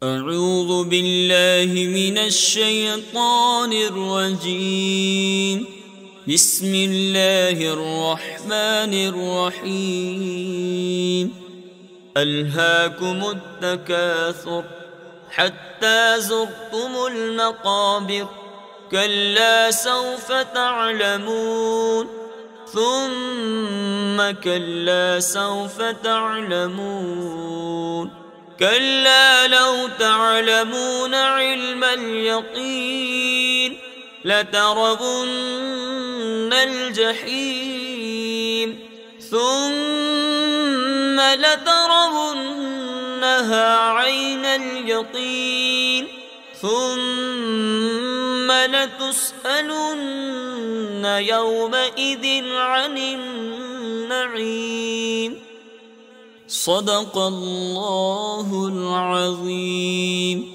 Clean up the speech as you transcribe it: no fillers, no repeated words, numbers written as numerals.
أعوذ بالله من الشيطان الرجيم. بسم الله الرحمن الرحيم. ألهاكم التكاثر حتى زرتم المقابر، كلا سوف تعلمون ثم كلا سوف تعلمون، كلا لو تعلمون علم اليقين لترون الجحيم ثم لترونها عين اليقين ثم لتسألن يومئذ عن النعيم. صدق الله العظيم.